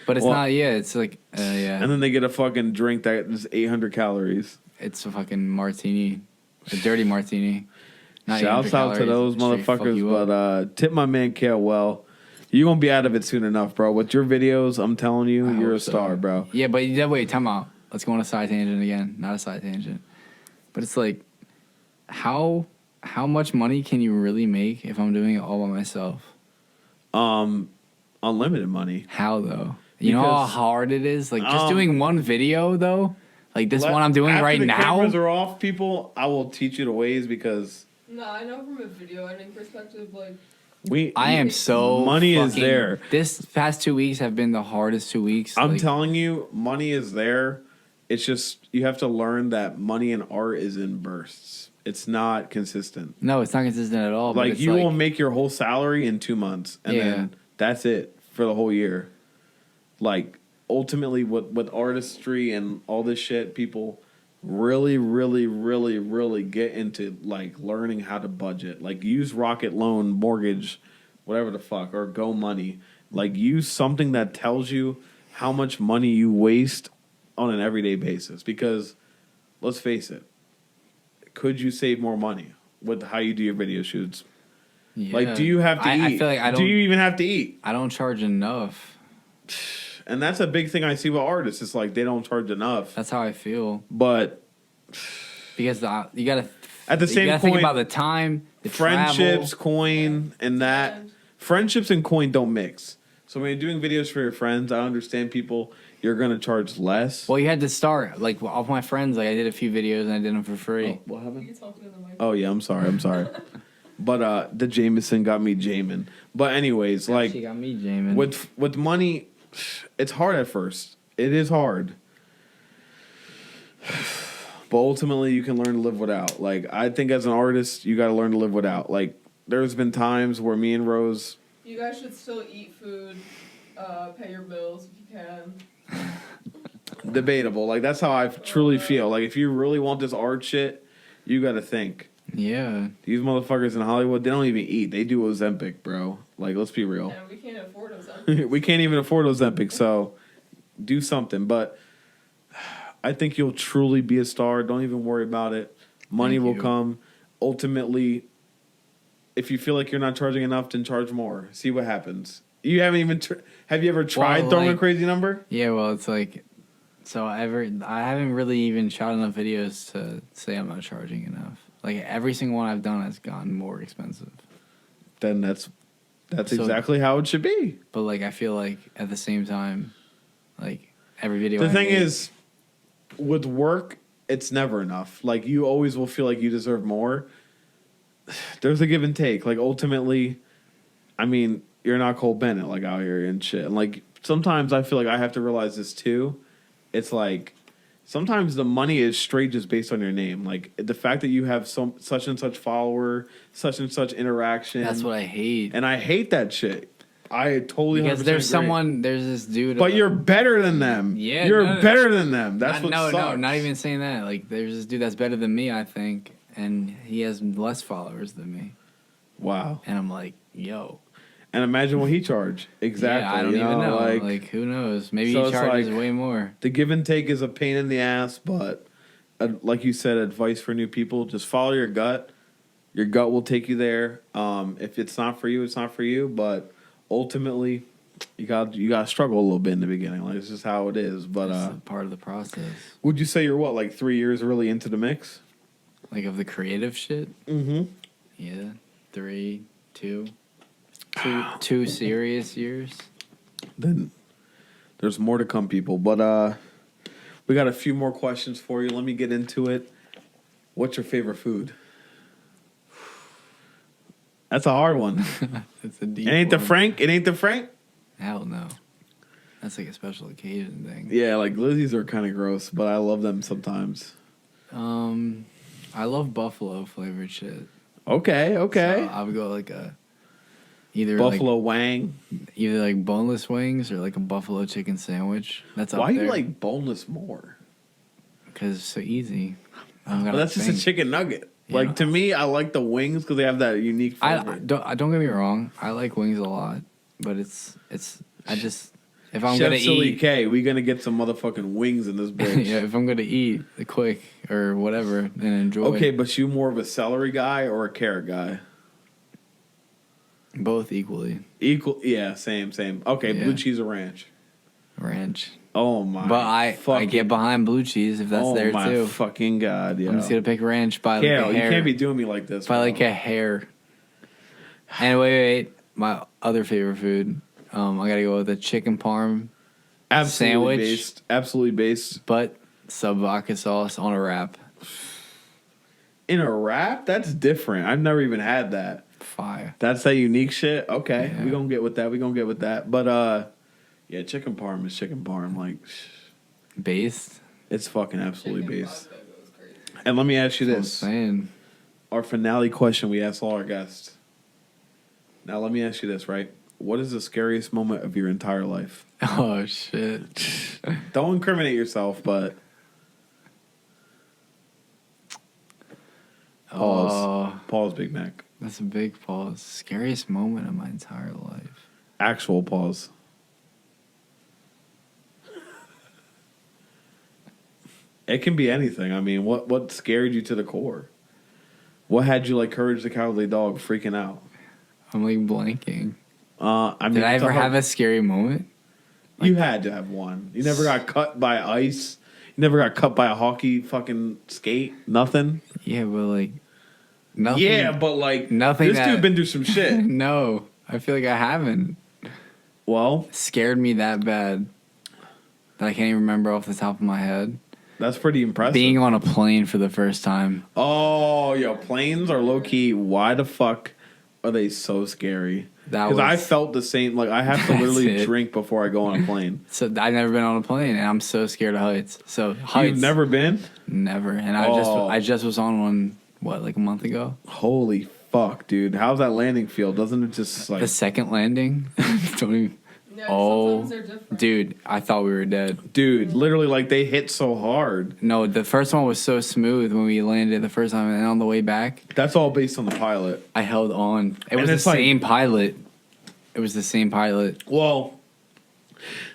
But it's not. Yeah, it's like yeah. And then they get a fucking drink that is 800 calories. It's a fucking martini, a dirty martini. Shouts out to those motherfuckers, but tip my man Kale well. You're going to be out of it soon enough, bro. With your videos, I'm telling you, you're a star, bro. Yeah, but wait, time out. Let's go on a side tangent again. Not a side tangent. But it's like, how much money can you really make if I'm doing it all by myself? Unlimited money. How, though? You know how hard it is? Like, just doing one video, though? Like, this one I'm doing right now? After the cameras are off, people, I will teach you the ways because... No, I know from a video editing perspective, like... I am so money is there. This past 2 weeks have been the hardest 2 weeks. I'm telling you, money is there. It's just you have to learn that money in art is in bursts. It's not consistent. No, it's not consistent at all. Like, you will make your whole salary in 2 months, and then that's it for the whole year. Like, ultimately, with artistry and all this shit, people really, really, really, really get into, like, learning how to budget. Like, use Rocket Loan, Mortgage, whatever the fuck, or Go Money. Like, use something that tells you how much money you waste on an everyday basis. Because, let's face it, could you save more money with how you do your video shoots? Yeah. Like, do you have to eat? I feel like I don't. Do you even have to eat? I don't charge enough. And that's a big thing I see with artists. It's like they don't charge enough. That's how I feel. But Because you gotta. at the you same gotta point, think about the time, the friendships, travel. coin, and that. Friendships and coin don't mix. So when you're doing videos for your friends, I understand people, you're going to charge less. Well, you had to start. Like, all my friends, like, I did a few videos and I did them for free. Oh, what happened? You can talk to the mic. Oh, yeah, I'm sorry. But the Jameson got me Jamin. But anyways, like, She got me, Jamin. with money, it's hard at first. It is hard. But ultimately, you can learn to live without. Like, I think as an artist, you got to learn to live without. Like, there's been times where me and Rose... You guys should still eat food, pay your bills if you can. Debatable. Like, that's how I truly feel. Like, if you really want this art shit, you got to think. Yeah. These motherfuckers in Hollywood, they don't even eat. They do Ozempic, bro. Like, let's be real. And we can't afford those. We can't even afford Ozempic, so do something. But I think you'll truly be a star. Don't even worry about it. Money Thank will you. come. Ultimately, if you feel like you're not charging enough, then charge more. See what happens. You haven't even... have you ever tried throwing a crazy number? Yeah, well, it's like... I haven't really even shot enough videos to say I'm not charging enough. Like, every single one I've done has gotten more expensive. Then that's exactly how it should be. But, like, I feel like at the same time, like, every video The thing is, with work, it's never enough. Like, you always will feel like you deserve more. There's a give and take. Like, ultimately, I mean, you're not Cole Bennett, like, out here and shit. And, like, sometimes I feel like I have to realize this, too. It's like, sometimes the money is straight just based on your name. Like, the fact that you have such and such follower, such and such interaction. That's what I hate. And I hate that shit. I totally Because 100% there's agree. there's this dude. But you're better than them. Yeah, you're no, better than them. That's what no, sucks. not even saying that. Like, there's this dude that's better than me, I think, and he has less followers than me. Wow. And I'm like, yo. And imagine what he charged. Exactly. Yeah, I don't even know. Like, who knows? Maybe So he it's charges like, way more. the give and take is a pain in the ass, but like you said, advice for new people: just follow your gut. Your gut will take you there. If it's not for you, it's not for you. But ultimately, you got struggle a little bit in the beginning. Like, it's just how it is. But It's a part of the process. would you say you're what, like 3 years really into the mix? Like, of the creative shit? Mm-hmm. Yeah. 3, 2. 2 serious years. Then there's more to come, people. But we got a few more questions for you. Let me get into it. What's your favorite food? That's a hard one. It's a deep It ain't the one. Frank. It ain't the Frank. Hell no. That's like a special occasion thing. Yeah, like Lizzie's are kind of gross, but I love them sometimes. I love buffalo flavored shit. Okay. So I would go like Buffalo Wang. either like boneless wings or like a buffalo chicken sandwich. That's up Why there. you like boneless more? Because it's so easy. Well, that's just a chicken nugget. Like, to me, I like the wings because they have that unique flavor. Don't get me wrong. I like wings a lot, but I just if I'm Chef gonna Silly eat, K, we gonna get some motherfucking wings in this bitch. yeah, if I'm gonna eat quick or whatever and enjoy. Okay, but you more of a celery guy or a carrot guy? Both equally. Equal, yeah, same. Okay, Yeah. blue cheese or ranch? Ranch. Oh my! But I get behind blue cheese if that's there oh my too. fucking god! Yeah, I'm just gonna pick ranch by like Kale, a hair. you can't be doing me like this. By bro. like a hair. And wait. My other favorite food. I gotta go with a chicken parm, Absolutely based. but sub vodka sauce on a wrap. In a wrap? That's different. I've never even had that. Fire. That's that unique shit. Okay, Yeah. we gonna get with that. But yeah, chicken parm is chicken parm. Like, Based. it's fucking absolutely based. Vodka goes crazy. And let me ask you I'm this: saying. our finale question we ask all our guests. Now, let me ask you this, right? What is the scariest moment of your entire life? Oh shit. Don't incriminate yourself, but pause. Oh, Pause, Big Mac. that's a big pause. Scariest moment of my entire life. Actual pause. It can be anything. I mean, what scared you to the core? What had you like Courage the Cowardly Dog freaking out? I'm like blanking. I mean, Did I ever have a scary moment? You had to have one. You never got cut by ice. You never got cut by a hockey fucking skate. Nothing. Yeah, but like nothing. Yeah, but like nothing. This dude been through some shit. No, I feel like I haven't. Well, Scared me that bad that I can't even remember off the top of my head. that's pretty impressive. Being on a plane for the first time. Oh, yo, planes are low key. Why the fuck are they so scary? Because I felt the same. Like I have to literally drink before I go on a plane. So I've never been on a plane, and I'm so scared of heights. So heights. You've never been? Never. And I just was on one. What, like a month ago? Holy fuck, dude! How's that landing feel? Doesn't it just like The second landing? Don't even. Yeah, Oh, sometimes they're different. dude, I thought we were dead. Dude, literally, like they hit so hard. No, the first one was so smooth when we landed the first time, and on the way back, That's all based on the pilot. I held on. It And was the it's like- same pilot. It was the same pilot. Well,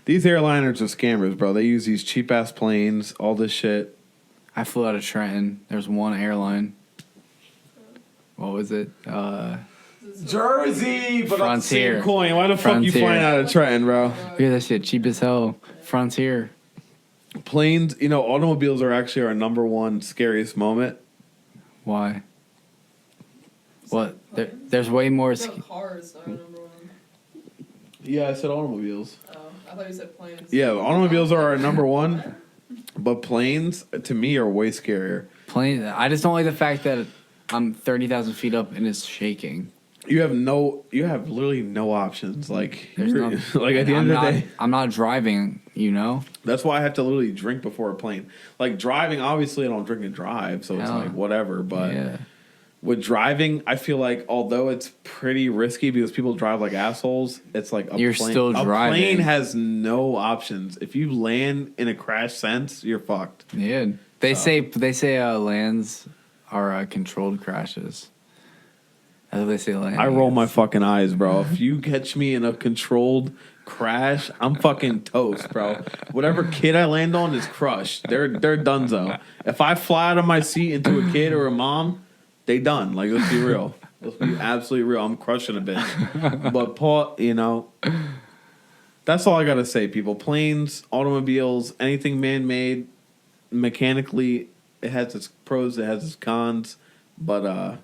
these airliners are scammers, bro. They use these cheap ass planes, all this shit. I flew out of Trenton. There's one airline. What was it? Jersey, but on the same Frontier. coin. Why the fuck you Frontier. flying out of Trenton, bro? Look at that shit, cheap as hell. Frontier. Planes, automobiles are actually our number one scariest moment. Why? What? There's way more. No, cars are number one. Yeah, I said automobiles. Oh, I thought you said planes. Yeah, automobiles are our number one, but planes to me are way scarier. Plane. I just don't like the fact that I'm 30,000 feet up and it's shaking. You have literally no options. Like, There's no, like at the end of the day, I'm not driving. that's why I have to literally drink before a plane. Like driving, obviously I don't drink and drive, so it's No. like whatever. But Yeah. with driving, I feel like although it's pretty risky because people drive like assholes, it's like You're still a driving. plane has no options. If you land in a crash sense, you're fucked. Yeah. They say lands are controlled crashes. That's what they say. Landing. I roll my fucking eyes, bro. If you catch me in a controlled crash, I'm fucking toast, bro. Whatever kid I land on is crushed. They're donezo. If I fly out of my seat into a kid or a mom, they done. Like, let's be real. Let's be absolutely real. I'm crushing a bitch. But Paul, that's all I gotta say, people. Planes, automobiles, anything man-made, mechanically, it has its pros, it has its cons. But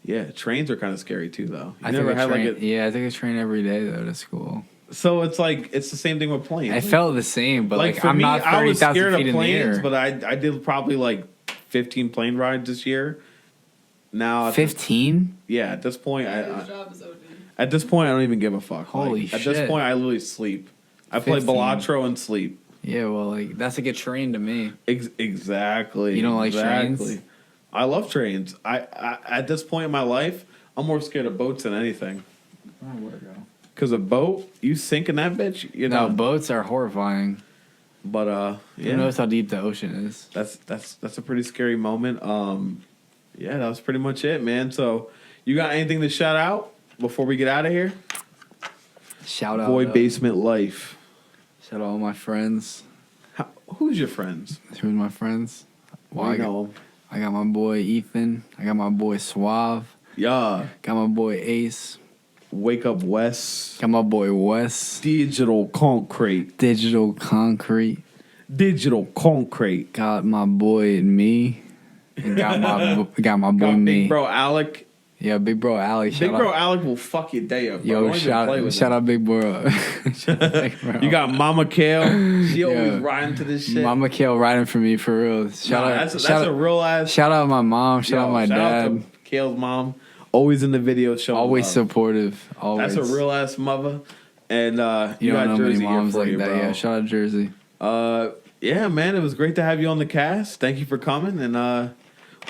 yeah, trains are kind of scary too, though. I take a train every day though to school. So it's like it's the same thing with planes. I felt the same, but like for I'm me, not I was 30,000 scared feet of in the planes, air. but I did probably like 15 plane rides this year. Now 15? Yeah, at this point, His job is OD. at this point I don't even give a fuck. Holy At this shit. point, I literally sleep. I play 15. Balatro and sleep. Yeah, well, like that's like a train to me. Exactly. You don't like trains? I love trains. I at this point in my life, I'm more scared of boats than anything. Because a boat, you sink in that bitch, No, boats are horrifying. But Who knows how deep the ocean is? That's a pretty scary moment. Yeah, that was pretty much it, man. So, you got anything to shout out before we get out of here? Shout out. Void Basement Life. Shout out all my friends. Who's your friends? Who's my friends? Well, I know. I got my boy Ethan. I got my boy Suave. Yeah. Got my boy Ace. Wake Up West. Got my boy Wes. Digital Concrete. Digital Concrete. Digital Concrete. Got my boy and me. And got my boy Got me. Big Bro Alec. Yeah, big bro Ali. Big Bro Alec will fuck your day up. Bro. Yo, Don't even play with shout him. out big bro. Big bro. You got Mama Kale. She always Yeah. riding to this shit. Mama Kale riding for me for real. That's a real ass. Shout out my mom. Shout out my shout dad. out to Kale's mom. Always in the video showing Always love. supportive. Always. That's a real ass mother. And You got don't know many Jersey here moms for like you, that. bro. Yeah, shout out Jersey. Yeah, man, it was great to have you on the cast. Thank you for coming, and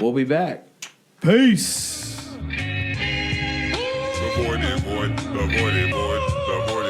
we'll be back. Peace. The void, the void, the void, the void.